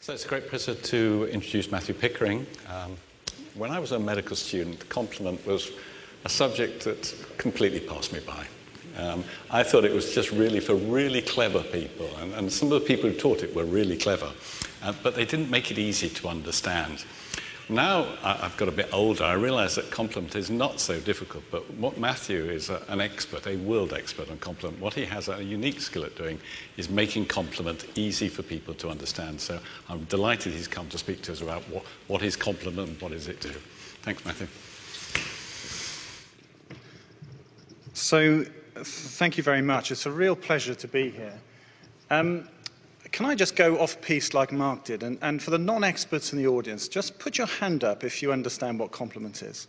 So it's a great pleasure to introduce Matthew Pickering. When I was a medical student, complement was a subject that completely passed me by. I thought it was just really for really clever people, and some of the people who taught it were really clever, but they didn't make it easy to understand. Now I've got a bit older, I realize that complement is not so difficult, but what Matthew is an expert, a world expert on complement, what he has a unique skill at doing is making complement easy for people to understand. So I'm delighted he's come to speak to us about what is complement and what does it do. Thanks, Matthew. So thank you very much. It's a real pleasure to be here. Can I just go off-piste like Mark did? And for the non-experts in the audience, just put your hand up if you understand what complement is.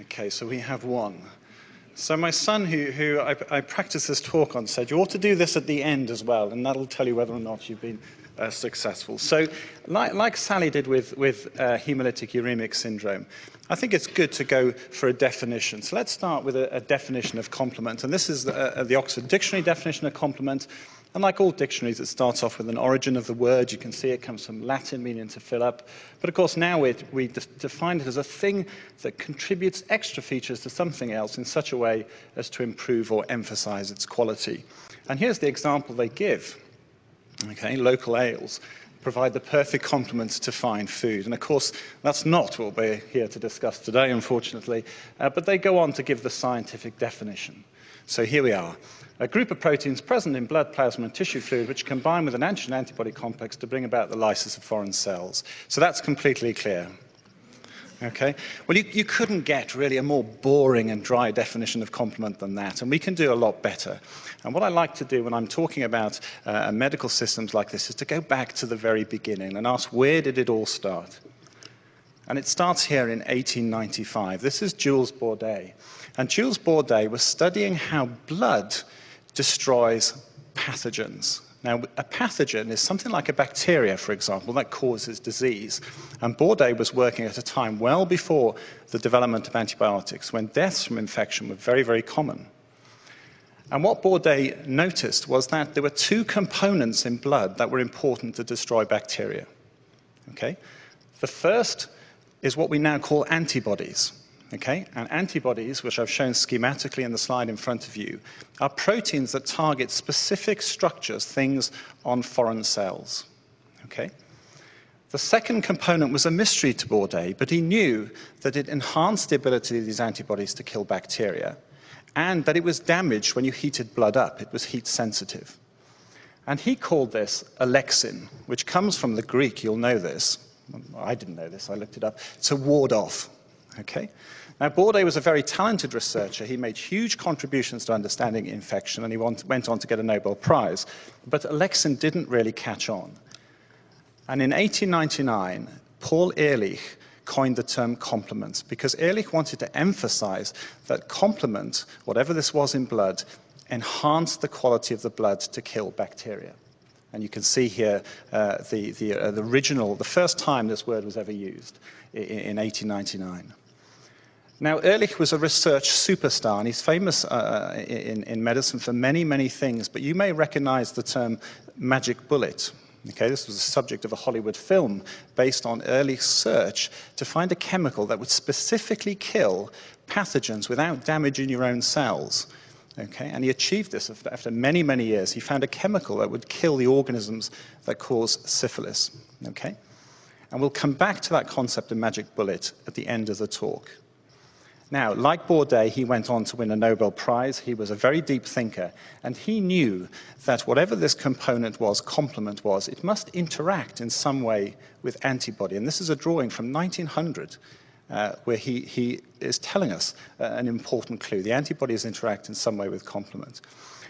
Okay, so we have one. So my son, who I practiced this talk on, said, you ought to do this at the end as well, and that'll tell you whether or not you've been successful. So like Sally did with hemolytic uremic syndrome, I think it's good to go for a definition. So let's start with a definition of complement. And this is the Oxford Dictionary definition of complement. And like all dictionaries, it starts off with an origin of the word. You can see it comes from Latin, meaning to fill up. But of course, now we define it as a thing that contributes extra features to something else in such a way as to improve or emphasize its quality. And here's the example they give. Okay, local ales provide the perfect complements to fine food. And of course, that's not what we're here to discuss today, unfortunately. But they go on to give the scientific definition. So here we are. A group of proteins present in blood, plasma, and tissue fluid which combine with an antigen-antibody complex to bring about the lysis of foreign cells. So that's completely clear. Okay? Well, you couldn't get really a more boring and dry definition of complement than that, and we can do a lot better. And what I like to do when I'm talking about medical systems like this is to go back to the very beginning and ask, where did it all start? And it starts here in 1895. This is Jules Bordet. And Jules Bordet was studying how blood destroys pathogens. Now, a pathogen is something like a bacteria, for example, that causes disease. And Bordet was working at a time well before the development of antibiotics, when deaths from infection were very, very common. And what Bordet noticed was that there were two components in blood that were important to destroy bacteria. Okay? The first is what we now call antibodies. Okay? And antibodies, which I've shown schematically in the slide in front of you, are proteins that target specific structures, things on foreign cells. Okay? The second component was a mystery to Bordet, but he knew that it enhanced the ability of these antibodies to kill bacteria, and that it was damaged when you heated blood up. It was heat sensitive. And he called this a lectin, which comes from the Greek, you'll know this. I didn't know this, I looked it up, to ward off. Okay? Now, Bordet was a very talented researcher. He made huge contributions to understanding infection, and he went on to get a Nobel Prize. But lectin didn't really catch on. And in 1899, Paul Ehrlich coined the term complement, because Ehrlich wanted to emphasize that complement, whatever this was in blood, enhanced the quality of the blood to kill bacteria. And you can see here the first time this word was ever used in 1899. Now, Ehrlich was a research superstar, and he's famous in medicine for many, many things, but you may recognize the term magic bullet. Okay, this was the subject of a Hollywood film based on Ehrlich's search to find a chemical that would specifically kill pathogens without damaging your own cells. Okay, and he achieved this after many, many years. He found a chemical that would kill the organisms that cause syphilis. Okay? And we'll come back to that concept of magic bullet at the end of the talk. Now, like Bordet, he went on to win a Nobel Prize. He was a very deep thinker, and he knew that whatever this component was, complement was, it must interact in some way with antibody. And this is a drawing from 1900, where he is telling us an important clue. The antibodies interact in some way with complement.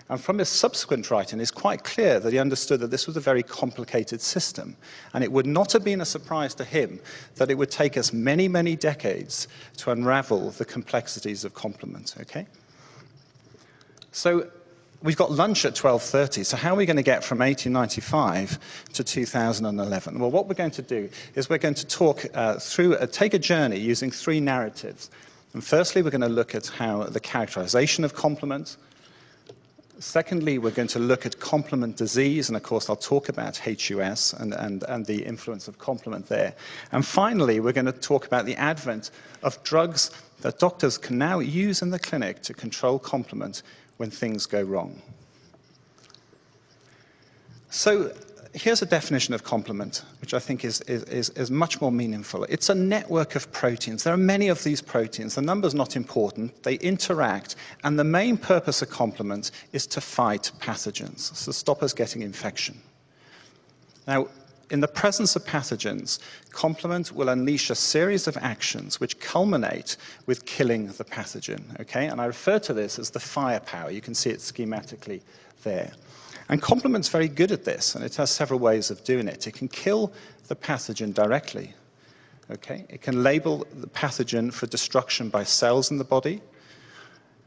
And from his subsequent writing, it's quite clear that he understood that this was a very complicated system. And it would not have been a surprise to him that it would take us many, many decades to unravel the complexities of complement. Okay? So we've got lunch at 12:30, so how are we going to get from 1895 to 2011? Well, what we're going to do is we're going to talk take a journey using three narratives. And firstly, we're going to look at how the characterization of complement. Secondly, we're going to look at complement disease, and of course I'll talk about HUS and the influence of complement there. And finally, we're going to talk about the advent of drugs that doctors can now use in the clinic to control complement when things go wrong. So here's a definition of complement, which I think is much more meaningful. It's a network of proteins. There are many of these proteins. The number's not important. They interact, and the main purpose of complement is to fight pathogens, so stop us getting infection. Now, in the presence of pathogens, complement will unleash a series of actions which culminate with killing the pathogen, okay? And I refer to this as the firepower. You can see it schematically there. And complement's very good at this, and it has several ways of doing it. It can kill the pathogen directly, okay? It can label the pathogen for destruction by cells in the body,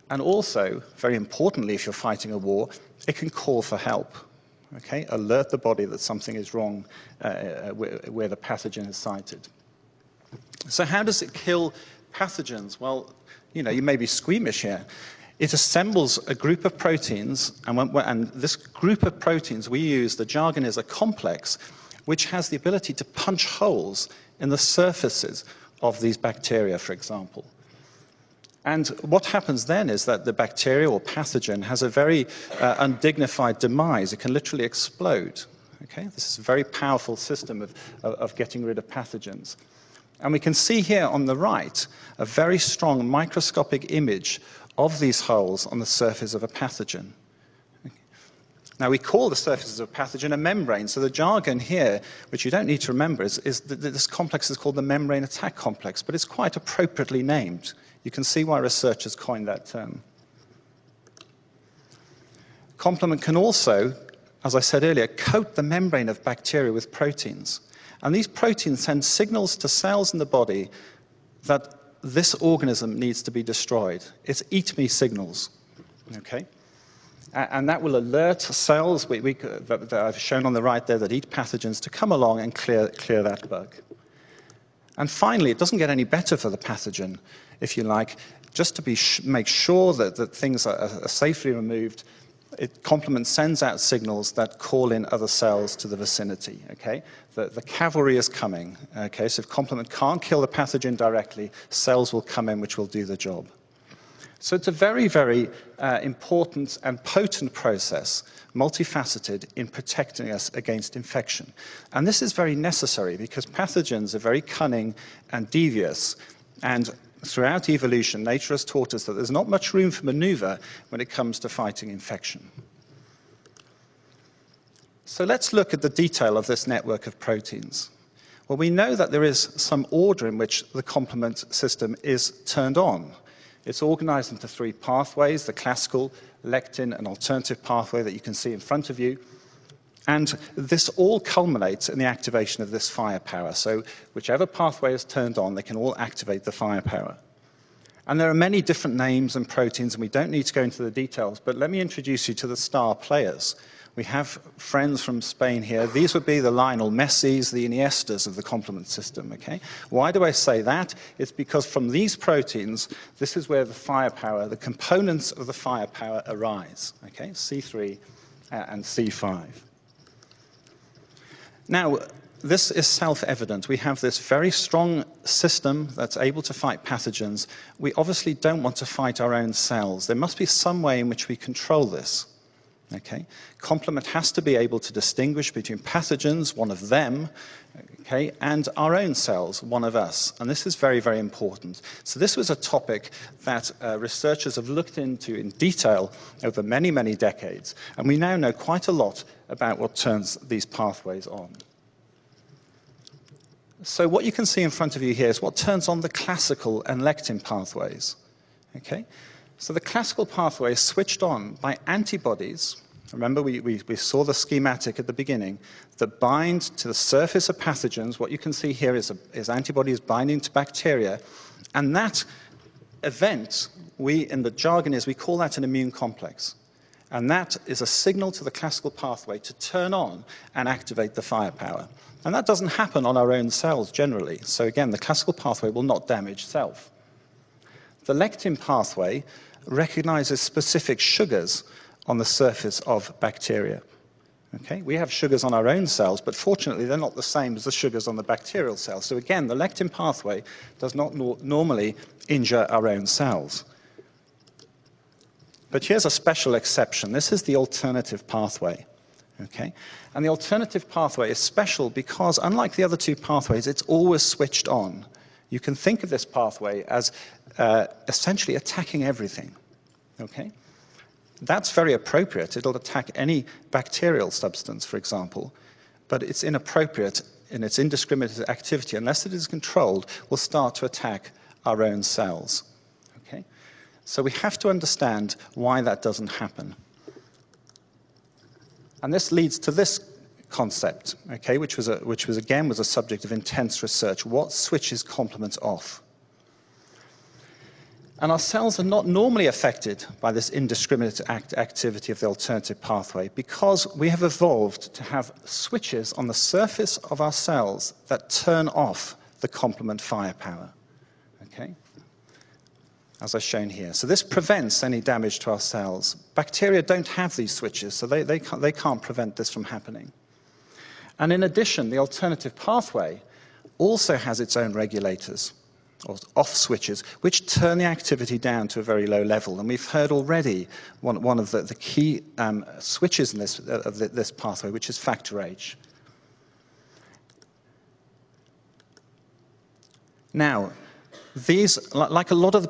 and also, very importantly, if you're fighting a war, it can call for help, okay? Alert the body that something is wrong where the pathogen is sited. So how does it kill pathogens? Well, you know, you may be squeamish here. It assembles a group of proteins, and this group of proteins we use, the jargon is a complex, which has the ability to punch holes in the surfaces of these bacteria, for example. And what happens then is that the bacteria or pathogen has a very undignified demise. It can literally explode. Okay? This is a very powerful system of getting rid of pathogens. And we can see here on the right a very strong microscopic image of these holes on the surface of a pathogen. Now, we call the surfaces of a pathogen a membrane, so the jargon here, which you don't need to remember, is that this complex is called the membrane attack complex, but it's quite appropriately named. You can see why researchers coined that term. Complement can also, as I said earlier, coat the membrane of bacteria with proteins. And these proteins send signals to cells in the body that this organism needs to be destroyed. It's eat me signals, okay? And that will alert cells that I've shown on the right there that eat pathogens to come along and clear that bug. And finally, it doesn't get any better for the pathogen, if you like, just to make sure that things are safely removed. Complement sends out signals that call in other cells to the vicinity, okay? The cavalry is coming, okay? So if complement can't kill the pathogen directly, cells will come in which will do the job. So it's a very, very important and potent process, multifaceted, in protecting us against infection. And this is very necessary because pathogens are very cunning and devious, and throughout evolution, nature has taught us that there's not much room for maneuver when it comes to fighting infection. So let's look at the detail of this network of proteins. Well, we know that there is some order in which the complement system is turned on. It's organized into three pathways, the classical, lectin, and alternative pathway that you can see in front of you. And this all culminates in the activation of this firepower. So whichever pathway is turned on, they can all activate the firepower. And there are many different names and proteins, and we don't need to go into the details, but let me introduce you to the star players. We have friends from Spain here. These would be the Lionel Messis, the Iniestas of the complement system, okay? Why do I say that? It's because from these proteins, this is where the firepower, the components of the firepower arise, okay? C3 and C5. Now, this is self-evident. We have this very strong system that's able to fight pathogens. We obviously don't want to fight our own cells. There must be some way in which we control this. Okay? Complement has to be able to distinguish between pathogens, one of them, okay, and our own cells, one of us. And this is very, very important. So this was a topic that researchers have looked into in detail over many, many decades. And we now know quite a lot about what turns these pathways on. So what you can see in front of you here is what turns on the classical and lectin pathways. Okay? So the classical pathway is switched on by antibodies. Remember, we saw the schematic at the beginning that bind to the surface of pathogens. What you can see here is antibodies binding to bacteria. And that event, in the jargon we call that an immune complex. And that is a signal to the classical pathway to turn on and activate the firepower. And that doesn't happen on our own cells generally. So again, the classical pathway will not damage self. The lectin pathway recognizes specific sugars on the surface of bacteria. Okay? We have sugars on our own cells, but fortunately they're not the same as the sugars on the bacterial cells. So again, the lectin pathway does not normally injure our own cells. But here's a special exception. This is the alternative pathway. Okay? And the alternative pathway is special because, unlike the other two pathways, it's always switched on. You can think of this pathway as essentially attacking everything. Okay? That's very appropriate. It'll attack any bacterial substance, for example, but it's inappropriate in its indiscriminate activity, unless it is controlled, will start to attack our own cells. Okay? So we have to understand why that doesn't happen. And this leads to this concept, okay, which was again a subject of intense research. What switches complement off? And our cells are not normally affected by this indiscriminate activity of the alternative pathway because we have evolved to have switches on the surface of our cells that turn off the complement firepower, okay, as I've shown here. So this prevents any damage to our cells. Bacteria don't have these switches, so they can't prevent this from happening. And in addition, the alternative pathway also has its own regulators, or off switches, which turn the activity down to a very low level. And we've heard already one of the key switches in this pathway, which is factor H. Now, these, like a lot of the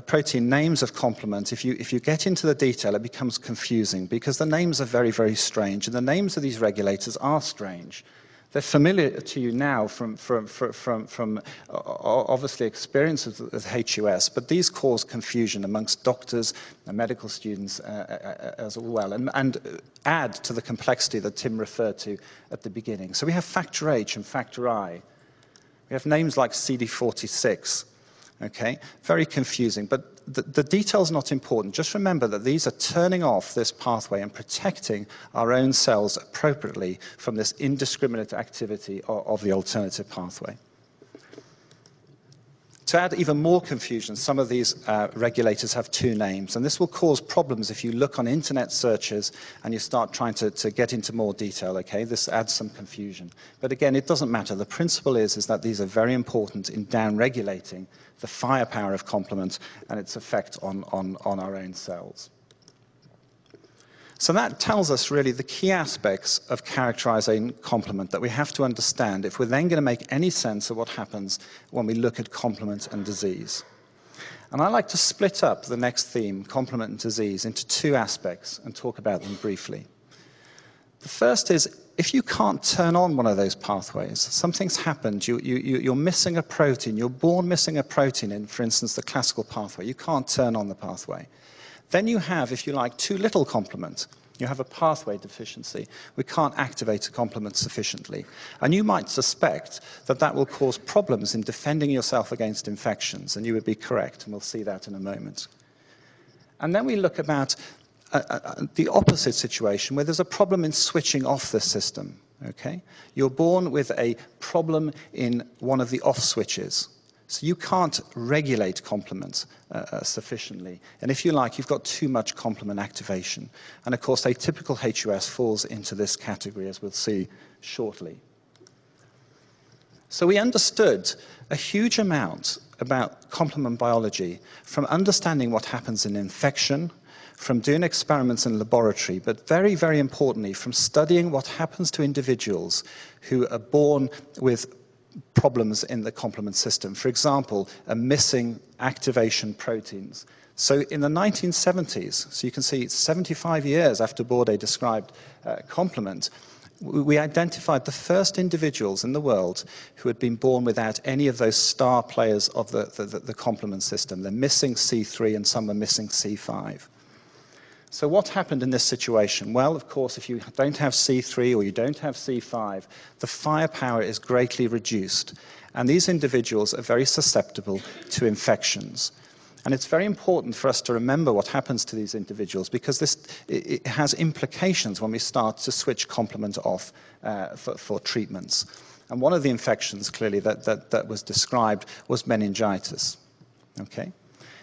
protein names of complement, if you get into the detail, it becomes confusing because the names are very, very strange, and the names of these regulators are strange. They're familiar to you now from obviously experiences with HUS, but these cause confusion amongst doctors and medical students as well, and add to the complexity that Tim referred to at the beginning. So we have factor H and factor I. We have names like CD46, okay? Very confusing, but the detail's not important. Just remember that these are turning off this pathway and protecting our own cells appropriately from this indiscriminate activity of the alternative pathway. To add even more confusion, some of these regulators have two names, and this will cause problems if you look on internet searches and you start trying to get into more detail, okay? This adds some confusion. But again, it doesn't matter. The principle is that these are very important in down-regulating the firepower of complement and its effect on our own cells. So that tells us really the key aspects of characterizing complement that we have to understand if we're then going to make any sense of what happens when we look at complement and disease. And I like to split up the next theme, complement and disease, into two aspects and talk about them briefly. The first is, if you can't turn on one of those pathways, something's happened, you're missing a protein, you're born missing a protein in, for instance, the classical pathway, you can't turn on the pathway. Then you have, if you like, too little complement. You have a pathway deficiency. We can't activate a complement sufficiently. And you might suspect that that will cause problems in defending yourself against infections, and you would be correct, and we'll see that in a moment. And then we look about the opposite situation, where there's a problem in switching off the system. Okay? You're born with a problem in one of the off switches. So you can't regulate complement sufficiently. And if you like, you've got too much complement activation. And of course, atypical HUS falls into this category, as we'll see shortly. So we understood a huge amount about complement biology from understanding what happens in infection, from doing experiments in laboratory, but very, very importantly, from studying what happens to individuals who are born with problems in the complement system. For example, missing activation proteins. So in the 1970s, so you can see 75 years after Bourdet described complement, we identified the first individuals in the world who had been born without any of those star players of the complement system. They're missing C3 and some are missing C5. So what happened in this situation? Well, of course, if you don't have C3 or you don't have C5, the firepower is greatly reduced. And these individuals are very susceptible to infections. And it's very important for us to remember what happens to these individuals because it has implications when we start to switch complement off for treatments. And one of the infections, clearly, that was described was meningitis. Okay?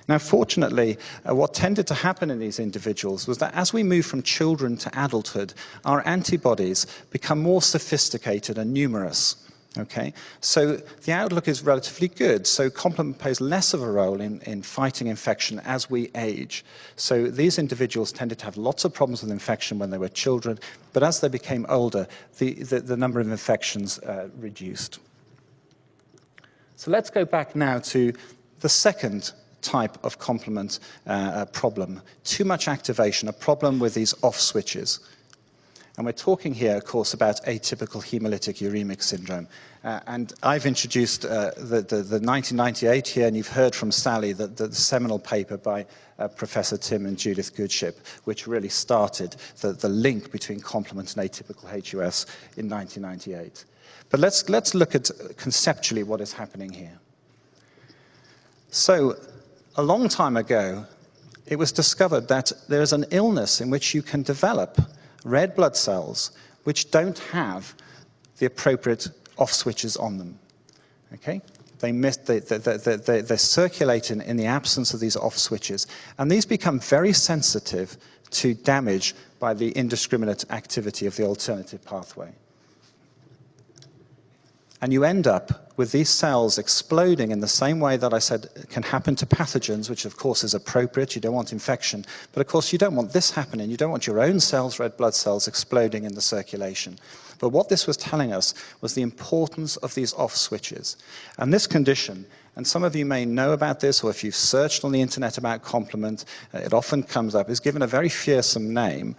Now, fortunately, what tended to happen in these individuals was that as we move from children to adulthood, our antibodies become more sophisticated and numerous. Okay? So the outlook is relatively good. So complement plays less of a role in fighting infection as we age. So these individuals tended to have lots of problems with infection when they were children, but as they became older, the number of infections reduced. So let's go back now to the second type of complement problem. Too much activation, a problem with these off switches. And we're talking here, of course, about atypical hemolytic uremic syndrome. And I've introduced the 1998 here, and you've heard from Sally the seminal paper by Professor Tim and Judith Goodship, which really started the link between complement and atypical HUS in 1998. But let's look at conceptually what is happening here. So, a long time ago, it was discovered that there is an illness in which you can develop red blood cells which don't have the appropriate off switches on them. Okay? They circulate in the absence of these off switches, and these become very sensitive to damage by the indiscriminate activity of the alternative pathway. And you end up with these cells exploding in the same way that I said can happen to pathogens, which of course is appropriate. You don't want infection. But of course you don't want this happening. You don't want your own cells, red blood cells, exploding in the circulation. But what this was telling us was the importance of these off switches. And this condition, and some of you may know about this, or if you've searched on the internet about complement, it often comes up, is given a very fearsome name,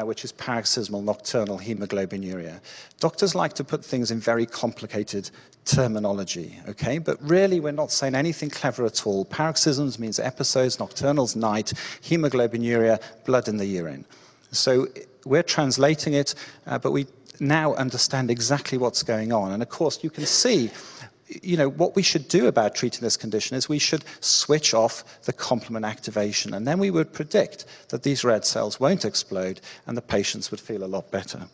which is paroxysmal nocturnal hemoglobinuria. Doctors like to put things in very complicated terminology, okay? But really, we're not saying anything clever at all. Paroxysms means episodes, nocturnal's night, hemoglobinuria, blood in the urine. So we're translating it, but we now understand exactly what's going on. And of course, you can see what we should do about treating this condition is we should switch off the complement activation, and then we would predict that these red cells won't explode and the patients would feel a lot better.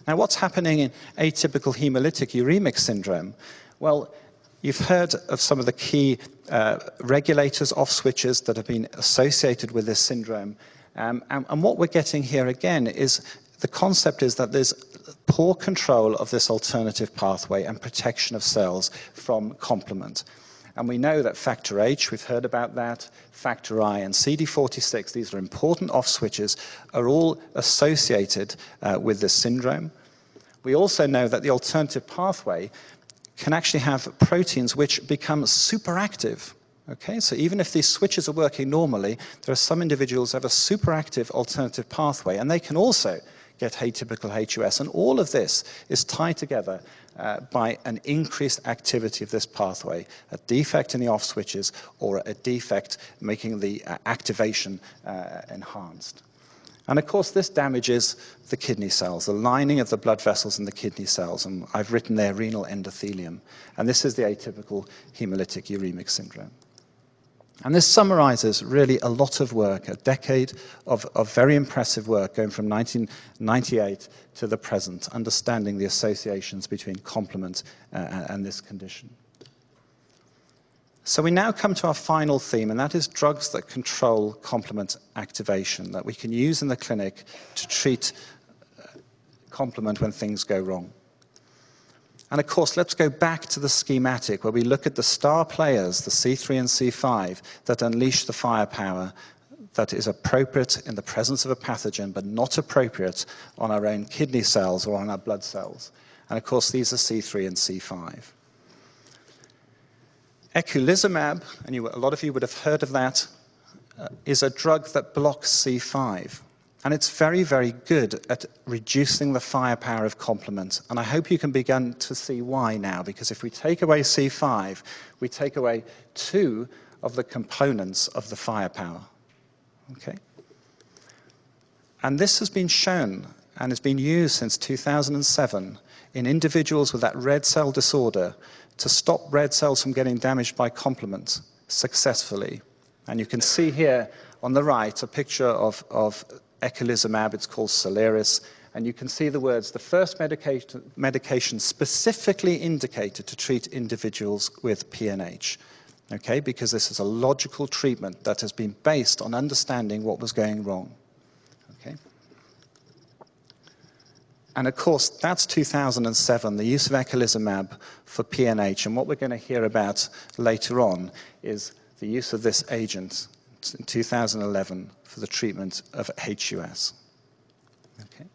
Now, what's happening in atypical hemolytic uremic syndrome? Well, you've heard of some of the key regulators, off switches that have been associated with this syndrome. And what we're getting here again is the concept is that there's poor control of this alternative pathway and protection of cells from complement. And we know that factor H, we've heard about that, factor I, and CD46, these are important off switches, are all associated with this syndrome. We also know that the alternative pathway can actually have proteins which become superactive. Okay, so even if these switches are working normally, there are some individuals who have a superactive alternative pathway, and they can also get atypical HUS. And all of this is tied together by an increased activity of this pathway, a defect in the off switches or a defect making the activation enhanced. And of course, this damages the kidney cells, the lining of the blood vessels in the kidney cells. And I've written there renal endothelium. And this is the atypical hemolytic uremic syndrome. And this summarizes really a lot of work, a decade of very impressive work going from 1998 to the present, understanding the associations between complement and this condition. So we now come to our final theme, and that is drugs that control complement activation, that we can use in the clinic to treat complement when things go wrong. And of course, let's go back to the schematic where we look at the star players, the C3 and C5, that unleash the firepower that is appropriate in the presence of a pathogen, but not appropriate on our own kidney cells or on our blood cells. And of course, these are C3 and C5. Eculizumab, and a lot of you would have heard of that, is a drug that blocks C5. And it's very, very good at reducing the firepower of complement. And I hope you can begin to see why now, because if we take away C5, we take away 2 of the components of the firepower. Okay? And this has been shown and has been used since 2007 in individuals with that red cell disorder to stop red cells from getting damaged by complement successfully. And you can see here on the right a picture of eculizumab, it's called Soliris, and you can see the words, the first medication specifically indicated to treat individuals with PNH. okay, because this is a logical treatment that has been based on understanding what was going wrong. Okay? And of course, that's 2007, the use of eculizumab for PNH. And what we're going to hear about later on is the use of this agent in 2011 for the treatment of HUS. Okay.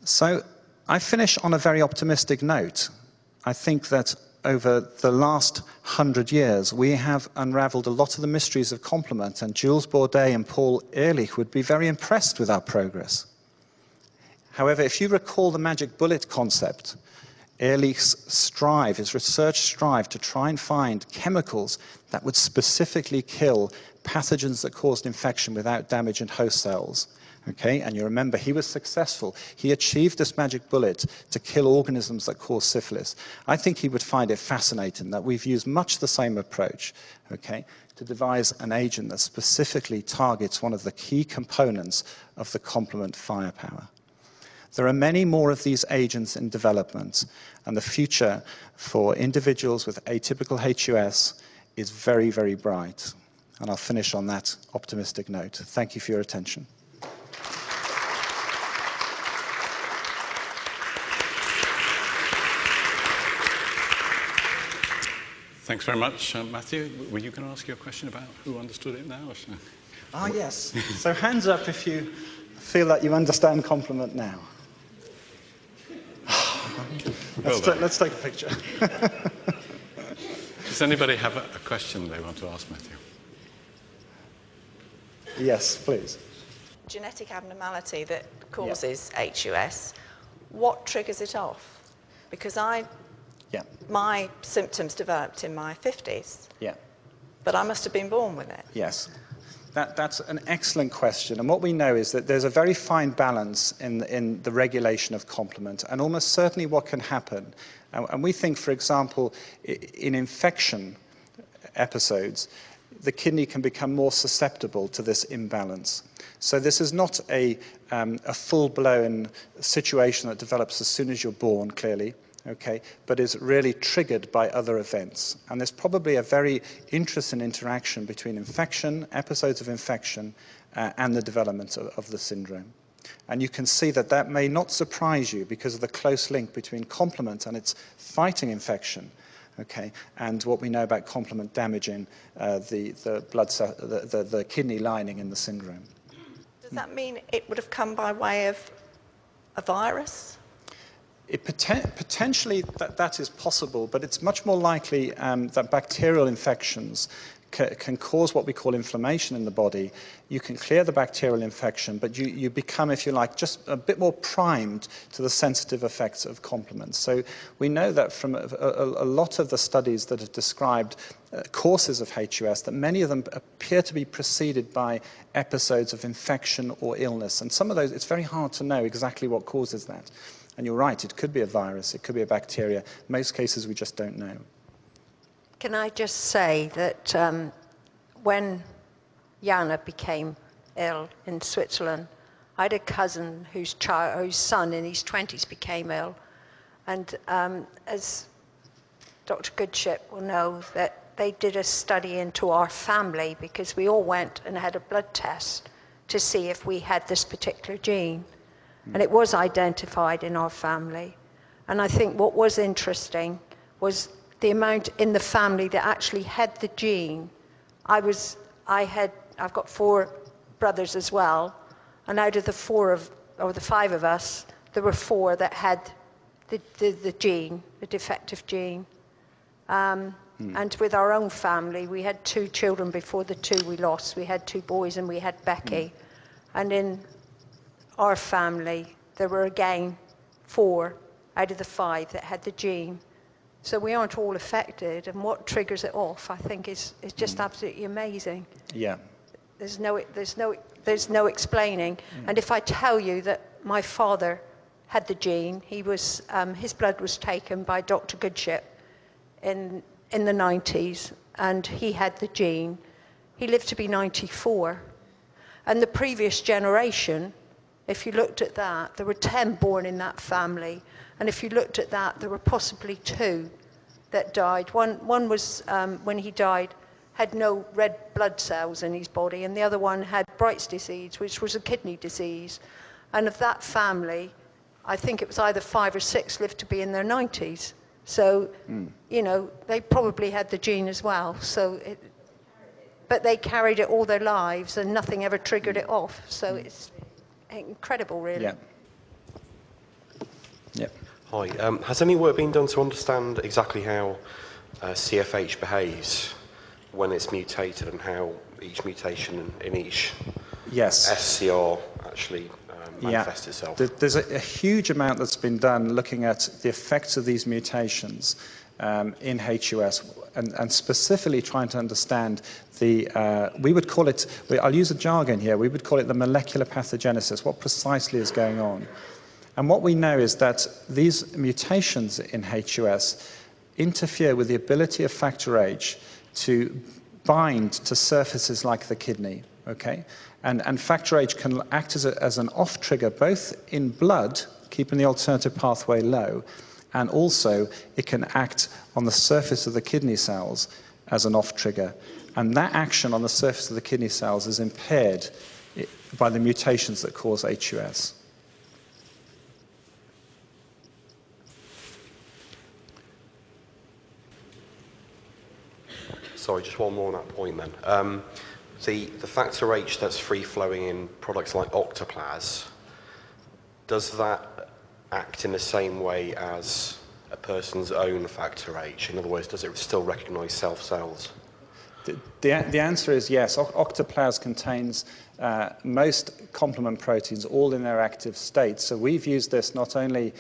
So I finish on a very optimistic note. I think that over the last 100 years, we have unraveled a lot of the mysteries of complement, and Jules Bordet and Paul Ehrlich would be very impressed with our progress. However, if you recall the magic bullet concept, Ehrlich's strive, his research strive to try and find chemicals that would specifically kill pathogens that caused infection without damage in host cells. Okay? And you remember, he was successful. He achieved this magic bullet to kill organisms that cause syphilis. I think he would find it fascinating that we've used much the same approach, okay, to devise an agent that specifically targets one of the key components of the complement firepower. There are many more of these agents in development, and the future for individuals with atypical HUS is very, very bright. And I'll finish on that optimistic note. Thank you for your attention. Thanks very much, Matthew. Were you going to ask your question about who understood it now? Ah, yes. So hands up if you feel that you understand complement now. Let's take a picture. Does anybody have a question they want to ask Matthew? Yes, please. Genetic abnormality that causes HUS, what triggers it off? Because my symptoms developed in my 50s, but I must have been born with it. Yes. That's an excellent question. And what we know is that there's a very fine balance in the regulation of complement, and almost certainly what can happen. And we think, for example, in infection episodes, the kidney can become more susceptible to this imbalance. So this is not a full-blown situation that develops as soon as you're born, clearly. Okay, but is really triggered by other events. And there's probably a very interesting interaction between infection, episodes of infection, and the development of the syndrome. And you can see that that may not surprise you because of the close link between complement and its fighting infection, okay, and what we know about complement damaging the kidney lining in the syndrome. Does that mean it would have come by way of a virus? Potentially that is possible, but it's much more likely that bacterial infections can cause what we call inflammation in the body. You can clear the bacterial infection, but you become, if you like, just a bit more primed to the sensitive effects of complement. So we know that from a lot of the studies that have described courses of HUS, that many of them appear to be preceded by episodes of infection or illness. And some of those, it's very hard to know exactly what causes that. And you're right, it could be a virus, it could be a bacteria. In most cases, we just don't know. Can I just say that when Jana became ill in Switzerland, I had a cousin whose son in his 20s became ill. And as Dr. Goodship will know, that they did a study into our family because we all went and had a blood test to see if we had this particular gene. And it was identified in our family. And I think what was interesting was the amount in the family that actually had the gene. I've got 4 brothers as well, and out of the 5 of us, there were 4 that had the gene, the defective gene. And with our own family, we had 2 children before the 2 we lost. We had 2 boys and we had Becky. And in our family, there were again 4 out of the 5 that had the gene. So we aren't all affected, and what triggers it off, I think, is just absolutely amazing. Yeah. There's no explaining. And if I tell you that my father had the gene, his blood was taken by Dr. Goodship in the 90s, and he had the gene. He lived to be 94. And the previous generation, if you looked at that, there were 10 born in that family. And if you looked at that, there were possibly 2 that died. One was, when he died, had no red blood cells in his body, and the other one had Bright's disease, which was a kidney disease. And of that family, I think it was either 5 or 6 lived to be in their 90s. So, you know, they probably had the gene as well. But they carried it all their lives, and nothing ever triggered it off. So it's incredible, really. Yeah. Yep. Hi. Has any work been done to understand exactly how CFH behaves when it's mutated, and how each mutation in each SCR actually manifests itself? There's a huge amount that's been done looking at the effects of these mutations in HUS, and specifically trying to understand we would call it, I'll use a jargon here, we would call it the molecular pathogenesis, what precisely is going on. And what we know is that these mutations in HUS interfere with the ability of factor H to bind to surfaces like the kidney, okay? And factor H can act as an off trigger, both in blood, keeping the alternative pathway low, and also it can act on the surface of the kidney cells as an off trigger. And that action on the surface of the kidney cells is impaired by the mutations that cause HUS. Sorry, just one more on that point then. The factor H that's free-flowing in products like Octaplas, does that act in the same way as a person's own factor H? In other words, does it still recognize self-cells? The answer is yes. Octaplas contains most complement proteins, all in their active state. So we've used this not only,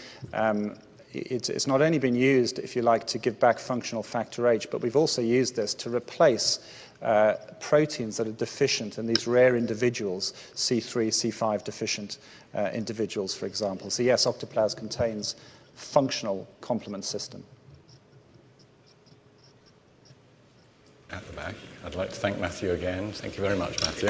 it's not only been used, if you like, to give back functional factor H, but we've also used this to replace proteins that are deficient in these rare individuals, C3, C5 deficient individuals, for example. So yes, Octaplas contains functional complement system. At the back. I'd like to thank Matthew again. Thank you very much, Matthew.